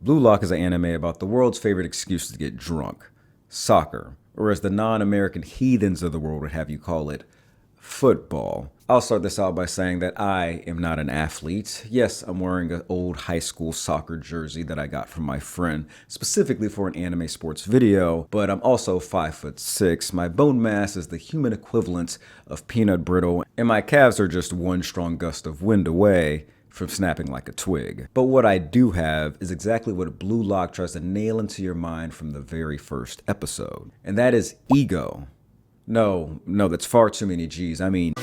Bluelock is an anime about the world's favorite excuse to get drunk, soccer, or as the non-American heathens of the world would have you call it, football. I'll start this out by saying that I am not an athlete. Yes, I'm wearing an old high school soccer jersey that I got from my friend, specifically for an anime sports video, but I'm also 5'6". My bone mass is the human equivalent of peanut brittle, and my calves are just one strong gust of wind away from snapping like a twig. But what I do have is exactly what Bluelock tries to nail into your mind from the very first episode, and that is ego. No, that's far too many G's. I mean,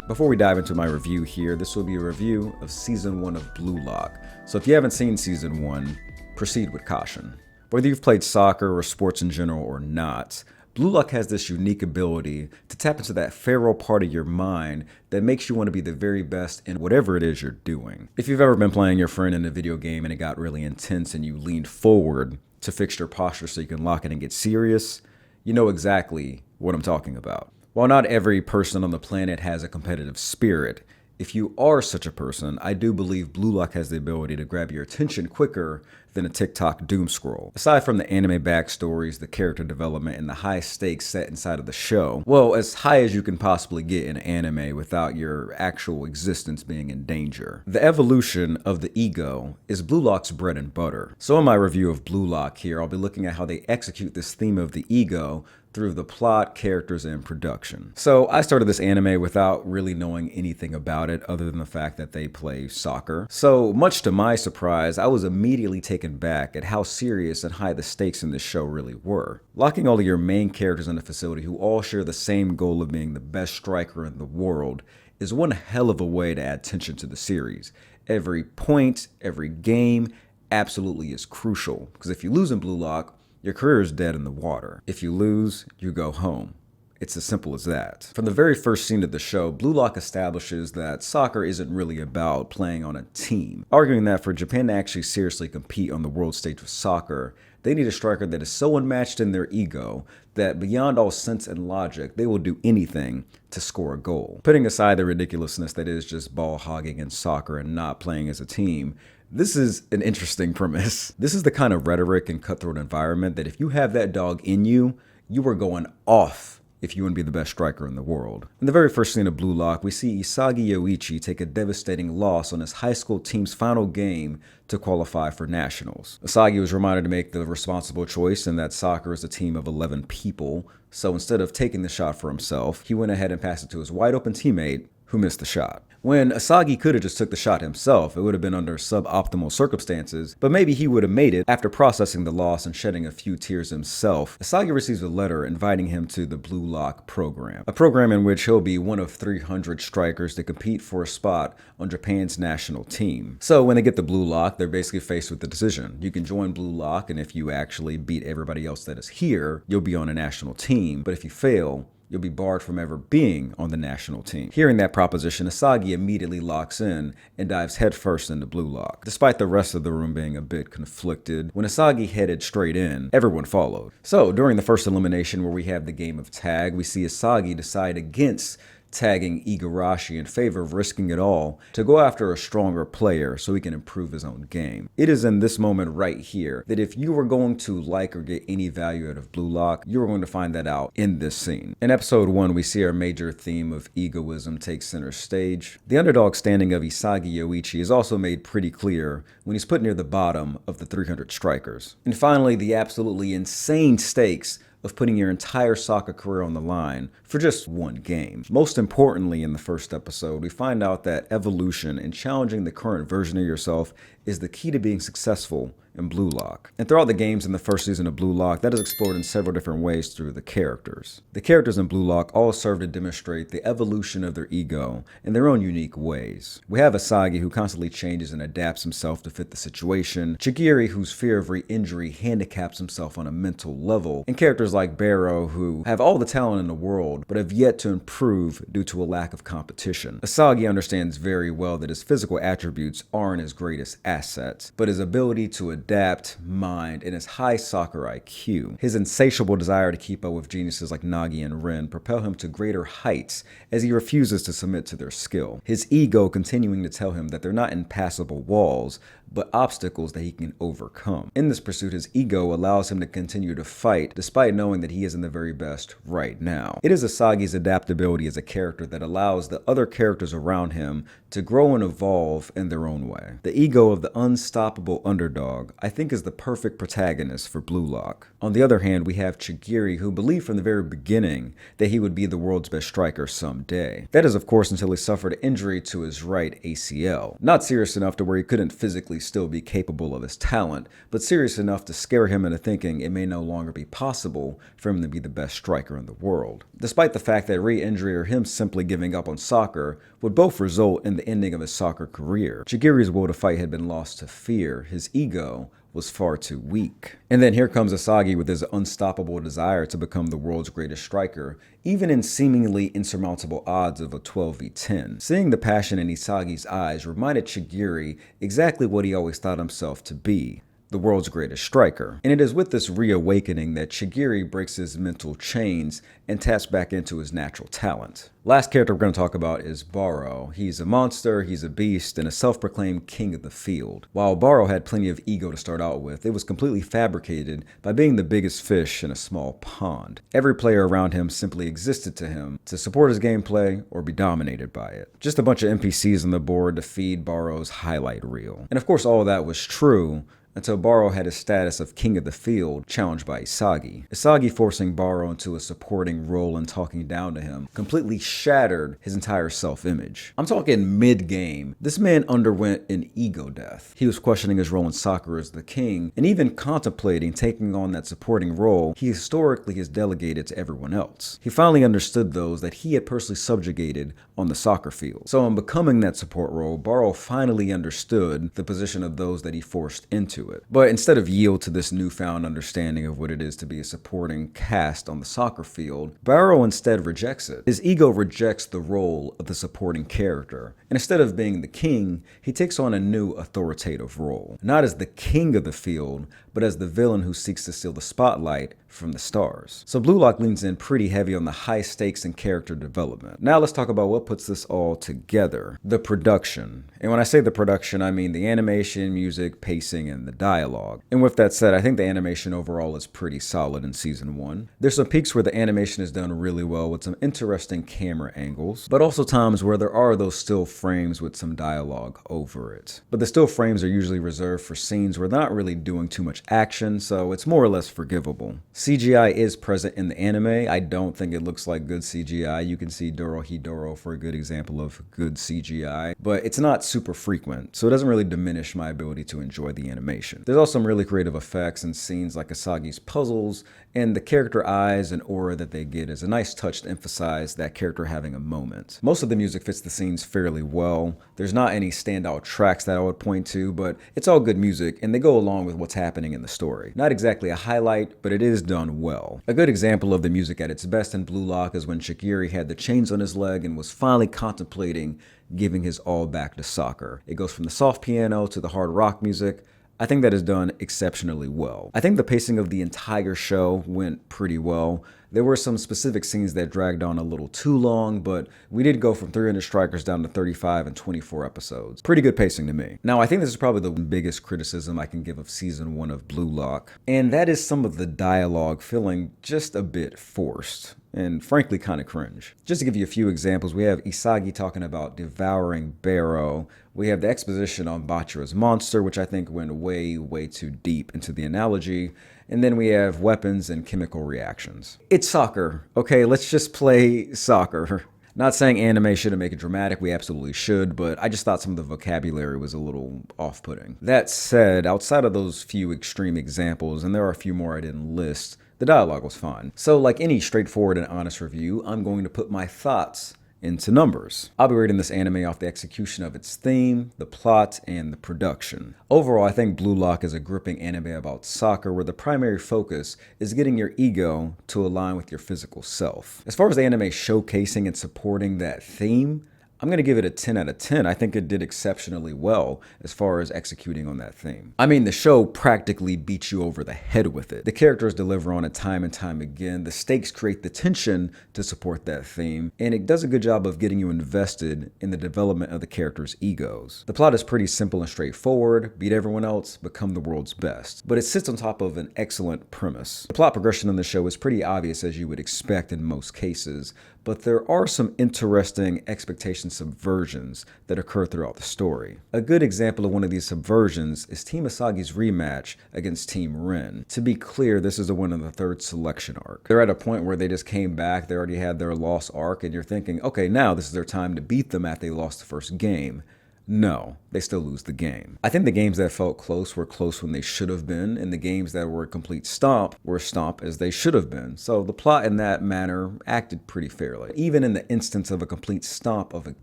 before we dive into my review here, this will be a review of Season 1 of Bluelock. So if you haven't seen Season 1, proceed with caution. Whether you've played soccer or sports in general or not, Bluelock has this unique ability to tap into that feral part of your mind that makes you want to be the very best in whatever it is you're doing. If you've ever been playing your friend in a video game and it got really intense and you leaned forward to fix your posture so you can lock in and get serious, you know exactly what I'm talking about. While not every person on the planet has a competitive spirit, if you are such a person, I do believe Bluelock has the ability to grab your attention quicker than a TikTok doom scroll. Aside from the anime backstories, the character development, and the high stakes set inside of the show, well, as high as you can possibly get in anime without your actual existence being in danger. The evolution of the ego is Bluelock's bread and butter. So in my review of Bluelock here, I'll be looking at how they execute this theme of the ego through the plot, characters, and production. So I started this anime without really knowing anything about it other than the fact that they play soccer. So much to my surprise, I was immediately taken back at how serious and high the stakes in this show really were. Locking all of your main characters in a facility who all share the same goal of being the best striker in the world is one hell of a way to add tension to the series. Every point, every game absolutely is crucial, because if you lose in Bluelock, your career is dead in the water. If you lose, you go home. It's as simple as that. From the very first scene of the show, Bluelock establishes that soccer isn't really about playing on a team, arguing that for Japan to actually seriously compete on the world stage of soccer, they need a striker that is so unmatched in their ego that beyond all sense and logic, they will do anything to score a goal. Putting aside the ridiculousness that is just ball hogging in soccer and not playing as a team, this is an interesting premise. This is the kind of rhetoric and cutthroat environment that if you have that dog in you, you are going off if you want to be the best striker in the world. In the very first scene of Bluelock, we see Isagi Yoichi take a devastating loss on his high school team's final game to qualify for nationals. Isagi was reminded to make the responsible choice in that soccer is a team of 11 people, so instead of taking the shot for himself, he went ahead and passed it to his wide open teammate who missed the shot. When Isagi could have just took the shot himself, it would have been under suboptimal circumstances, but maybe he would have made it after processing the loss and shedding a few tears himself. Isagi receives a letter inviting him to the Bluelock program, a program in which he'll be one of 300 strikers to compete for a spot on Japan's national team. So when they get the Bluelock, they're basically faced with the decision. You can join Bluelock, and if you actually beat everybody else that is here, you'll be on a national team, but if you fail, you'll be barred from ever being on the national team. Hearing that proposition, Isagi immediately locks in and dives headfirst into Bluelock. Despite the rest of the room being a bit conflicted, when Isagi headed straight in, everyone followed. So during the first elimination, where we have the game of tag, we see Isagi decide against tagging Igarashi in favor of risking it all to go after a stronger player so he can improve his own game. It is in this moment right here that if you are going to like or get any value out of Bluelock, you are going to find that out in this scene. In episode 1, we see our major theme of egoism take center stage. The underdog standing of Isagi Yoichi is also made pretty clear when he's put near the bottom of the 300 strikers. And finally, the absolutely insane stakes of putting your entire soccer career on the line for just one game. Most importantly, in the first episode, we find out that evolution and challenging the current version of yourself is the key to being successful in Bluelock. And throughout the games in the first season of Bluelock, that is explored in several different ways through the characters. The characters in Bluelock all serve to demonstrate the evolution of their ego in their own unique ways. We have Isagi, who constantly changes and adapts himself to fit the situation, Chigiri, whose fear of re-injury handicaps himself on a mental level, and characters like Barou, who have all the talent in the world, but have yet to improve due to a lack of competition. Isagi understands very well that his physical attributes aren't his greatest assets, but his ability to adapt adapt, mind, and his high soccer IQ. His insatiable desire to keep up with geniuses like Nagi and Rin propel him to greater heights as he refuses to submit to their skill. His ego continuing to tell him that they're not impassable walls, but obstacles that he can overcome. In this pursuit, his ego allows him to continue to fight despite knowing that he isn't the very best right now. It is Isagi's adaptability as a character that allows the other characters around him to grow and evolve in their own way. The ego of the unstoppable underdog, I think, is the perfect protagonist for Bluelock. On the other hand, we have Chigiri, who believed from the very beginning that he would be the world's best striker someday. That is, of course, until he suffered an injury to his right ACL. Not serious enough to where he couldn't physically still be capable of his talent, but serious enough to scare him into thinking it may no longer be possible for him to be the best striker in the world. Despite the fact that re-injury or him simply giving up on soccer would both result in the ending of his soccer career. Chigiri's will to fight had been lost to fear. His ego was far too weak. And then here comes Isagi with his unstoppable desire to become the world's greatest striker, even in seemingly insurmountable odds of a 12v10. Seeing the passion in Isagi's eyes reminded Chigiri exactly what he always thought himself to be: the world's greatest striker. And it is with this reawakening that Chigiri breaks his mental chains and taps back into his natural talent. Last character we're going to talk about is Barou. He's a monster, he's a beast, and a self-proclaimed king of the field. While Barou had plenty of ego to start out with, it was completely fabricated by being the biggest fish in a small pond. Every player around him simply existed to him to support his gameplay or be dominated by it. Just a bunch of NPCs on the board to feed Barou's highlight reel. And of course all of that was true until Barou had his status of king of the field challenged by Isagi. Isagi forcing Barou into a supporting role and talking down to him completely shattered his entire self-image. I'm talking mid-game. This man underwent an ego death. He was questioning his role in soccer as the king and even contemplating taking on that supporting role he historically has delegated to everyone else. He finally understood those that he had personally subjugated on the soccer field. So in becoming that support role, Barou finally understood the position of those that he forced into it. But instead of yield to this newfound understanding of what it is to be a supporting cast on the soccer field, Barou instead rejects it. His ego rejects the role of the supporting character, and instead of being the king, he takes on a new authoritative role. Not as the king of the field, but as the villain who seeks to steal the spotlight from the stars. So Bluelock leans in pretty heavy on the high stakes and character development. Now let's talk about what puts this all together: the production. And when I say the production, I mean the animation, music, pacing, and the dialogue. And with that said, I think the animation overall is pretty solid in season 1. There's some peaks where the animation is done really well with some interesting camera angles, but also times where there are those still frames with some dialogue over it. But the still frames are usually reserved for scenes where they're not really doing too much action, so it's more or less forgivable. CGI is present in the anime. I don't think it looks like good CGI. You can see Dorohedoro for a good example of good CGI, but it's not super frequent, so it doesn't really diminish my ability to enjoy the animation. There's also some really creative effects and scenes like Isagi's puzzles, and the character eyes and aura that they get is a nice touch to emphasize that character having a moment. Most of the music fits the scenes fairly well. There's not any standout tracks that I would point to, but it's all good music and they go along with what's happening in the story. Not exactly a highlight, but it is done well. A good example of the music at its best in Bluelock is when Chigiri had the chains on his leg and was finally contemplating giving his all back to soccer. It goes from the soft piano to the hard rock music. I think that is done exceptionally well. I think the pacing of the entire show went pretty well. There were some specific scenes that dragged on a little too long, but we did go from 300 strikers down to 35 in 24 episodes. Pretty good pacing to me. Now, I think this is probably the biggest criticism I can give of season 1 of Bluelock, and that is some of the dialogue feeling just a bit forced and frankly kind of cringe. Just to give you a few examples, we have Isagi talking about devouring Barou. We have the exposition on Bachira's monster, which I think went way too deep into the analogy. And then we have weapons and chemical reactions. It's soccer, okay? Let's just play soccer. Not saying anime shouldn't make it dramatic, we absolutely should, but I just thought some of the vocabulary was a little off-putting. That said, outside of those few extreme examples, and there are a few more I didn't list, the dialogue was fine. So like any straightforward and honest review, I'm going to put my thoughts into numbers. I'll be rating this anime off the execution of its theme, the plot, and the production. Overall, I think Bluelock is a gripping anime about soccer where the primary focus is getting your ego to align with your physical self. As far as the anime showcasing and supporting that theme, I'm going to give it a 10 out of 10. I think it did exceptionally well as far as executing on that theme. I mean, the show practically beats you over the head with it. The characters deliver on it time and time again. The stakes create the tension to support that theme, and it does a good job of getting you invested in the development of the characters' egos. The plot is pretty simple and straightforward: beat everyone else, become the world's best. But it sits on top of an excellent premise. The plot progression on the show is pretty obvious, as you would expect in most cases, but there are some interesting expectation subversions that occur throughout the story. A good example of one of these subversions is Team Isagi's rematch against Team Ren. To be clear, this is the one in the third selection arc. They're at a point where they just came back, they already had their loss arc, and you're thinking, okay, now this is their time to beat them after they lost the first game. No, they still lose the game. I think the games that felt close were close when they should have been, and the games that were a complete stomp were stomp as they should have been. So the plot in that manner acted pretty fairly. Even in the instance of a complete stomp of a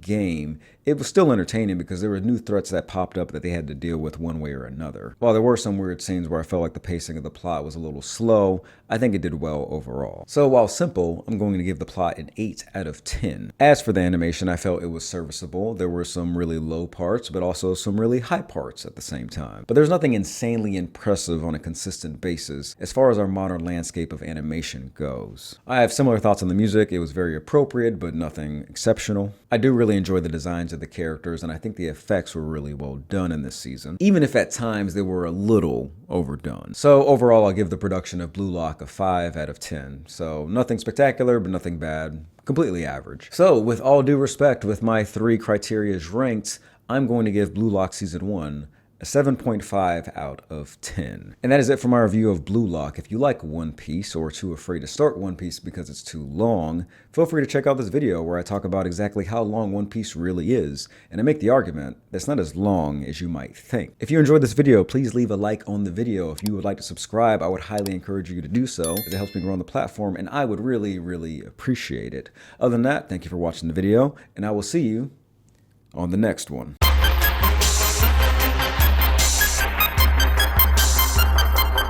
game, it was still entertaining because there were new threats that popped up that they had to deal with one way or another. While there were some weird scenes where I felt like the pacing of the plot was a little slow, I think it did well overall. So while simple, I'm going to give the plot an 8 out of 10. As for the animation, I felt it was serviceable. There were some really low parts, but also some really high parts at the same time. But there's nothing insanely impressive on a consistent basis as far as our modern landscape of animation goes. I have similar thoughts on the music. It was very appropriate, but nothing exceptional. I do really enjoy the designs of the characters, and I think the effects were really well done in this season, even if at times they were a little overdone. So overall, I'll give the production of Bluelock a 5 out of 10. So nothing spectacular, but nothing bad. Completely average. So with all due respect, with my 3 criterias ranked, I'm going to give Bluelock Season 1 a 7.5 out of 10. And that is it for my review of Bluelock. If you like One Piece or are too afraid to start One Piece because it's too long, feel free to check out this video where I talk about exactly how long One Piece really is, and I make the argument that it's not as long as you might think. If you enjoyed this video, please leave a like on the video. If you would like to subscribe, I would highly encourage you to do so, as it helps me grow on the platform, and I would really, really appreciate it. Other than that, thank you for watching the video, and I will see you on the next one.